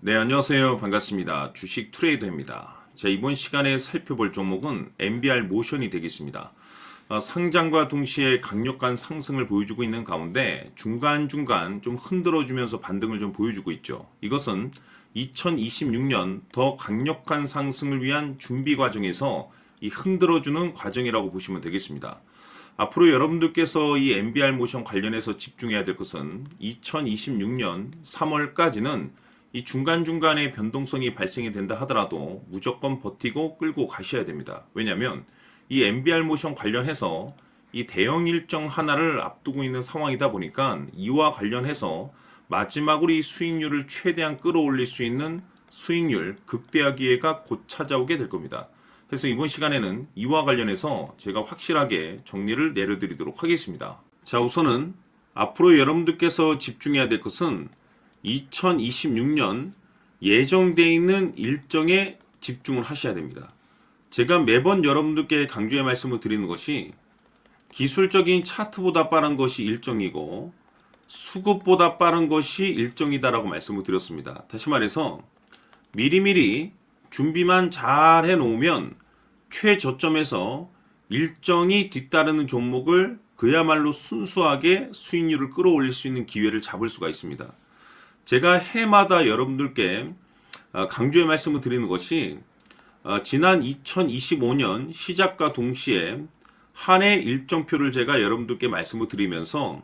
네, 안녕하세요. 반갑습니다. 주식 트레이더입니다. 자, 이번 시간에 살펴볼 종목은 MBR 모션이 되겠습니다. 상장과 동시에 강력한 상승을 보여주고 있는 가운데 중간중간 좀 흔들어주면서 반등을 좀 보여주고 있죠. 이것은 2026년 더 강력한 상승을 위한 준비 과정에서 이 흔들어주는 과정이라고 보시면 되겠습니다. 앞으로 여러분들께서 이 MBR 모션 관련해서 집중해야 될 것은 2026년 3월까지는 이 중간중간에 변동성이 발생이 된다 하더라도 무조건 버티고 끌고 가셔야 됩니다. 왜냐하면 이 MBR 모션 관련해서 이 대형 일정 하나를 앞두고 있는 상황이다 보니까 이와 관련해서 마지막으로 이 수익률을 최대한 끌어올릴 수 있는 수익률 극대화 기회가 곧 찾아오게 될 겁니다. 그래서 이번 시간에는 이와 관련해서 제가 확실하게 정리를 내려드리도록 하겠습니다. 자, 우선은 앞으로 여러분들께서 집중해야 될 것은 2026년 예정되어 있는 일정에 집중을 하셔야 됩니다. 제가 매번 여러분들께 강조해 말씀을 드리는 것이 기술적인 차트보다 빠른 것이 일정이고 수급보다 빠른 것이 일정이다라고 말씀을 드렸습니다. 다시 말해서 미리미리 준비만 잘 해놓으면 최저점에서 일정이 뒤따르는 종목을 그야말로 순수하게 수익률을 끌어올릴 수 있는 기회를 잡을 수가 있습니다. 제가 해마다 여러분들께 강조의 말씀을 드리는 것이 지난 2025년 시작과 동시에 한 해 일정표를 제가 여러분들께 말씀을 드리면서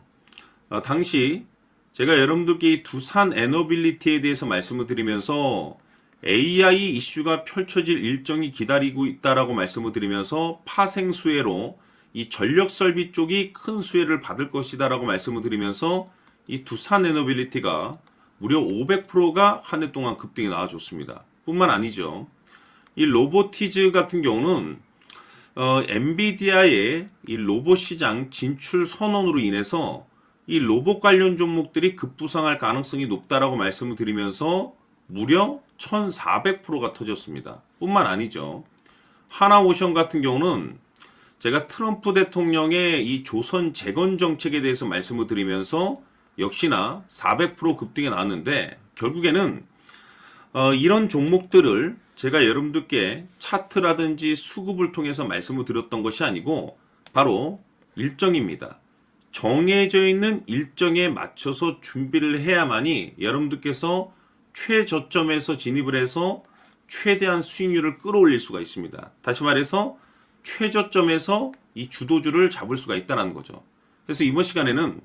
당시 제가 여러분들께 이 두산 에너빌리티에 대해서 말씀을 드리면서 AI 이슈가 펼쳐질 일정이 기다리고 있다라고 말씀을 드리면서 파생 수혜로 이 전력 설비 쪽이 큰 수혜를 받을 것이다라고 말씀을 드리면서 이 두산 에너빌리티가 무려 500%가 한 해 동안 급등이 나와줬습니다. 뿐만 아니죠. 이 로보티즈 같은 경우는 엔비디아의 이 로봇 시장 진출 선언으로 인해서 이 로봇 관련 종목들이 급부상할 가능성이 높다라고 말씀을 드리면서 무려 1400%가 터졌습니다. 뿐만 아니죠. 하나오션 같은 경우는 제가 트럼프 대통령의 이 조선 재건 정책에 대해서 말씀을 드리면서 역시나 400% 급등이 나왔는데 결국에는 이런 종목들을 제가 여러분들께 차트라든지 수급을 통해서 말씀을 드렸던 것이 아니고 바로 일정입니다. 정해져 있는 일정에 맞춰서 준비를 해야만이 여러분들께서 최저점에서 진입을 해서 최대한 수익률을 끌어올릴 수가 있습니다. 다시 말해서 최저점에서 이 주도주를 잡을 수가 있다는 거죠. 그래서 이번 시간에는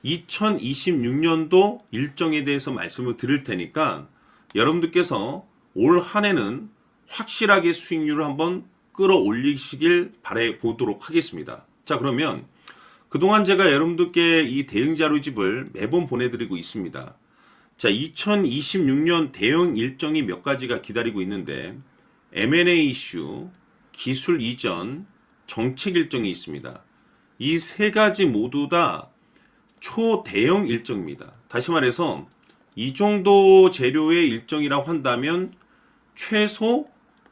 2026년도 일정에 대해서 말씀을 드릴 테니까 여러분들께서 올 한 해는 확실하게 수익률을 한번 끌어올리시길 바라보도록 하겠습니다. 자, 그러면 그동안 제가 여러분들께 이 대응 자료집을 매번 보내드리고 있습니다. 자, 2026년 대응 일정이 몇 가지가 기다리고 있는데 M&A 이슈, 기술 이전, 정책 일정이 있습니다. 이 세 가지 모두 다 초대형 일정입니다. 다시 말해서 이 정도 재료의 일정이라고 한다면 최소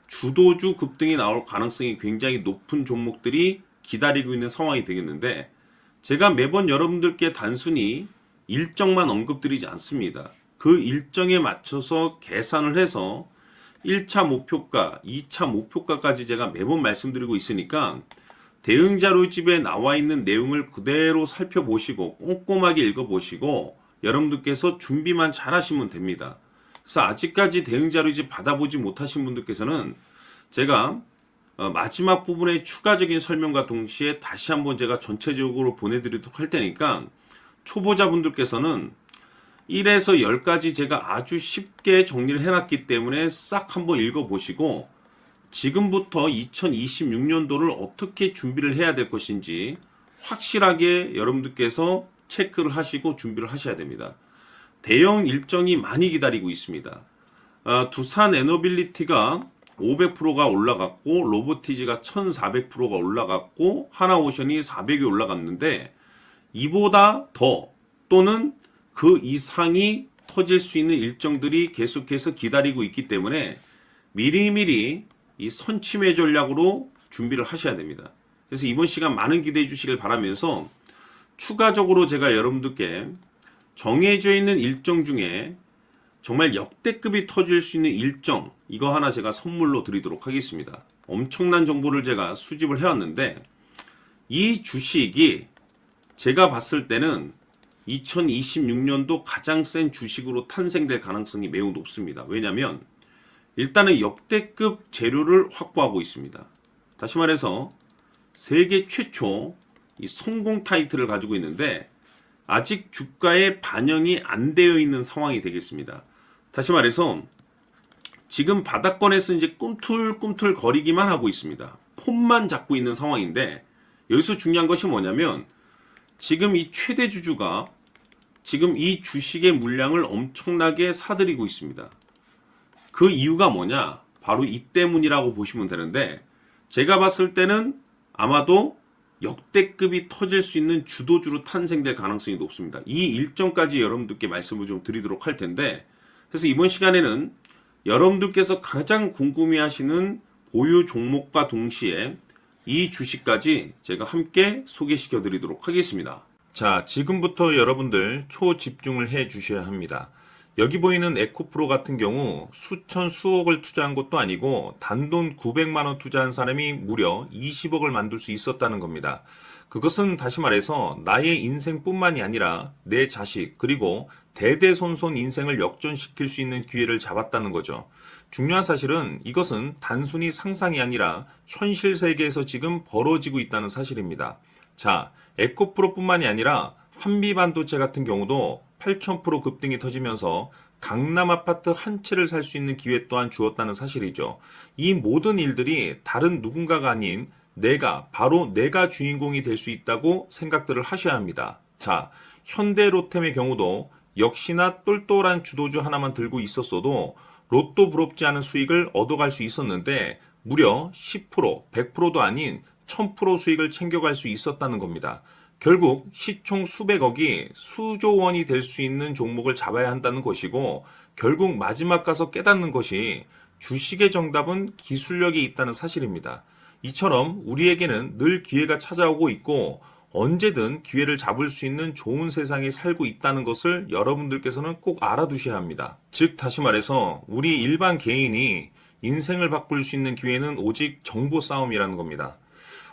주도주 급등이 나올 가능성이 굉장히 높은 종목들이 기다리고 있는 상황이 되겠는데 제가 매번 여러분들께 단순히 일정만 언급드리지 않습니다. 그 일정에 맞춰서 계산을 해서 1차 목표가, 2차 목표가까지 제가 매번 말씀드리고 있으니까 대응 자료집에 나와 있는 내용을 그대로 살펴보시고 꼼꼼하게 읽어보시고 여러분들께서 준비만 잘 하시면 됩니다. 그래서 아직까지 대응 자료집 받아보지 못하신 분들께서는 제가 마지막 부분에 추가적인 설명과 동시에 다시 한번 제가 전체적으로 보내드리도록 할 테니까 초보자분들께서는 1에서 10까지 제가 아주 쉽게 정리를 해놨기 때문에 싹 한번 읽어보시고 지금부터 2026년도를 어떻게 준비를 해야 될 것인지 확실하게 여러분들께서 체크를 하시고 준비를 하셔야 됩니다. 대형 일정이 많이 기다리고 있습니다. 두산 에너빌리티가 500%가 올라갔고 로보티즈가 1400%가 올라갔고 하나오션이 400이 올라갔는데 이보다 더 또는 그 이상이 터질 수 있는 일정들이 계속해서 기다리고 있기 때문에 미리미리 이 선침해 전략으로 준비를 하셔야 됩니다. 그래서 이번 시간 많은 기대해 주시길 바라면서 추가적으로 제가 여러분들께 정해져 있는 일정 중에 정말 역대급이 터질 수 있는 일정, 이거 하나 제가 선물로 드리도록 하겠습니다. 엄청난 정보를 제가 수집을 해왔는데, 이 주식이 제가 봤을 때는 2026년도 가장 센 주식으로 탄생될 가능성이 매우 높습니다. 왜냐하면 일단은 역대급 재료를 확보하고 있습니다. 다시 말해서 세계 최초 이 성공 타이틀을 가지고 있는데 아직 주가에 반영이 안 되어 있는 상황이 되겠습니다. 다시 말해서 지금 바닥권에서 이제 꿈틀꿈틀 거리기만 하고 있습니다. 폼만 잡고 있는 상황인데, 여기서 중요한 것이 뭐냐면 지금 이 최대 주주가 지금 이 주식의 물량을 엄청나게 사들이고 있습니다. 그 이유가 뭐냐? 바로 이 때문이라고 보시면 되는데, 제가 봤을 때는 아마도 역대급이 터질 수 있는 주도주로 탄생될 가능성이 높습니다. 이 일정까지 여러분들께 말씀을 좀 드리도록 할 텐데, 그래서 이번 시간에는 여러분들께서 가장 궁금해하시는 보유 종목과 동시에 이 주식까지 제가 함께 소개시켜 드리도록 하겠습니다. 자, 지금부터 여러분들 초집중을 해 주셔야 합니다. 여기 보이는 에코프로 같은 경우 수천 수억을 투자한 것도 아니고 단돈 900만 원 투자한 사람이 무려 20억을 만들 수 있었다는 겁니다. 그것은 다시 말해서 나의 인생뿐만이 아니라 내 자식 그리고 대대손손 인생을 역전시킬 수 있는 기회를 잡았다는 거죠. 중요한 사실은 이것은 단순히 상상이 아니라 현실 세계에서 지금 벌어지고 있다는 사실입니다. 자, 에코프로뿐만이 아니라 한미반도체 같은 경우도 8,000% 급등이 터지면서 강남 아파트 한 채를 살 수 있는 기회 또한 주었다는 사실이죠. 이 모든 일들이 다른 누군가가 아닌 바로 내가 주인공이 될 수 있다고 생각들을 하셔야 합니다. 자, 현대로템의 경우도 역시나 똘똘한 주도주 하나만 들고 있었어도 로또 부럽지 않은 수익을 얻어갈 수 있었는데 무려 10%, 100%도 아닌 1000% 수익을 챙겨갈 수 있었다는 겁니다. 결국 시총 수백억이 수조 원이 될 수 있는 종목을 잡아야 한다는 것이고, 결국 마지막 가서 깨닫는 것이 주식의 정답은 기술력이 있다는 사실입니다. 이처럼 우리에게는 늘 기회가 찾아오고 있고 언제든 기회를 잡을 수 있는 좋은 세상에 살고 있다는 것을 여러분들께서는 꼭 알아두셔야 합니다. 즉 다시 말해서 우리 일반 개인이 인생을 바꿀 수 있는 기회는 오직 정보 싸움이라는 겁니다.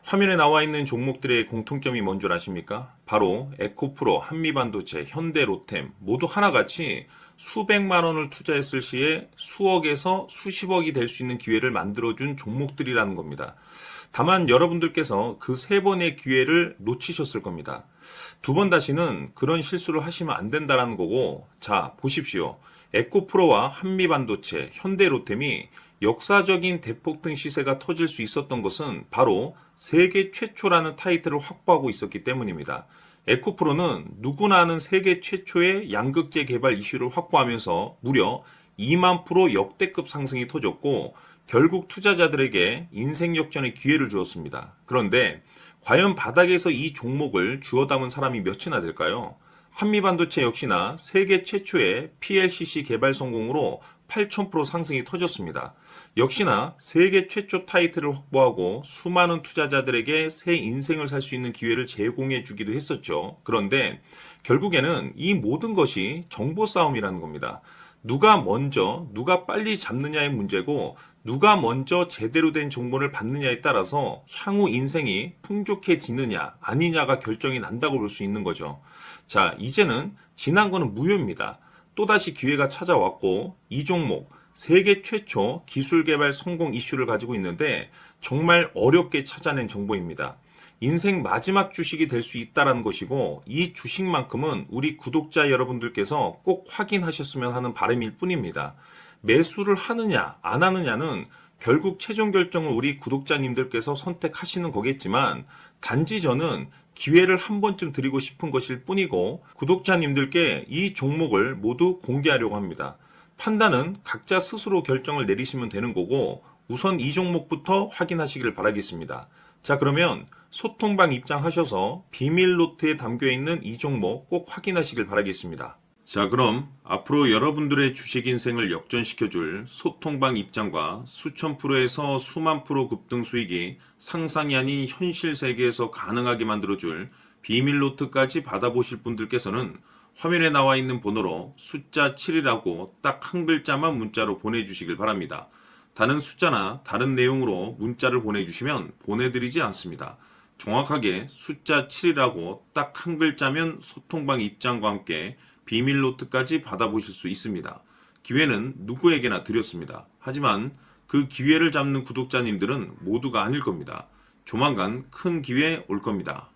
화면에 나와 있는 종목들의 공통점이 뭔 줄 아십니까? 바로 에코프로, 한미반도체, 현대로템 모두 하나같이 수백만 원을 투자했을 시에 수억에서 수십억이 될 수 있는 기회를 만들어준 종목들이라는 겁니다. 다만 여러분들께서 그 세 번의 기회를 놓치셨을 겁니다. 두 번 다시는 그런 실수를 하시면 안 된다는 거고, 자 보십시오. 에코프로와 한미반도체, 현대로템이 역사적인 대폭등 시세가 터질 수 있었던 것은 바로 세계 최초라는 타이틀을 확보하고 있었기 때문입니다. 에코프로는 누구나 아는 세계 최초의 양극재 개발 이슈를 확보하면서 무려 2만 프로 역대급 상승이 터졌고 결국 투자자들에게 인생 역전의 기회를 주었습니다. 그런데 과연 바닥에서 이 종목을 주워 담은 사람이 몇이나 될까요? 한미반도체 역시나 세계 최초의 PLCC 개발 성공으로 8,000% 상승이 터졌습니다. 역시나 세계 최초 타이틀을 확보하고 수많은 투자자들에게 새 인생을 살 수 있는 기회를 제공해 주기도 했었죠. 그런데 결국에는 이 모든 것이 정보 싸움이라는 겁니다. 누가 먼저, 누가 빨리 잡느냐의 문제고 누가 먼저 제대로 된 정보를 받느냐에 따라서 향후 인생이 풍족해지느냐 아니냐가 결정이 난다고 볼 수 있는 거죠. 자, 이제는 지난 거는 무효입니다. 또다시 기회가 찾아왔고 이 종목 세계 최초 기술 개발 성공 이슈를 가지고 있는데 정말 어렵게 찾아낸 정보입니다. 인생 마지막 주식이 될 수 있다는 것이고 이 주식만큼은 우리 구독자 여러분들께서 꼭 확인하셨으면 하는 바람일 뿐입니다. 매수를 하느냐 안 하느냐는 결국 최종 결정을 우리 구독자님들께서 선택하시는 거겠지만 단지 저는 기회를 한 번쯤 드리고 싶은 것일 뿐이고 구독자님들께 이 종목을 모두 공개하려고 합니다. 판단은 각자 스스로 결정을 내리시면 되는 거고 우선 이 종목부터 확인하시길 바라겠습니다. 자, 그러면 소통방 입장하셔서 비밀 노트에 담겨있는 이 종목 꼭 확인하시길 바라겠습니다. 자, 그럼 앞으로 여러분들의 주식 인생을 역전시켜줄 소통방 입장과 수천 프로에서 수만 프로 급등 수익이 상상이 아닌 현실 세계에서 가능하게 만들어줄 비밀 노트까지 받아보실 분들께서는 화면에 나와 있는 번호로 숫자 7이라고 딱 한 글자만 문자로 보내주시길 바랍니다. 다른 숫자나 다른 내용으로 문자를 보내주시면 보내드리지 않습니다. 정확하게 숫자 7이라고 딱 한 글자면 소통방 입장과 함께 비밀 노트까지 받아보실 수 있습니다. 기회는 누구에게나 드렸습니다. 하지만 그 기회를 잡는 구독자님들은 모두가 아닐 겁니다. 조만간 큰 기회 올 겁니다.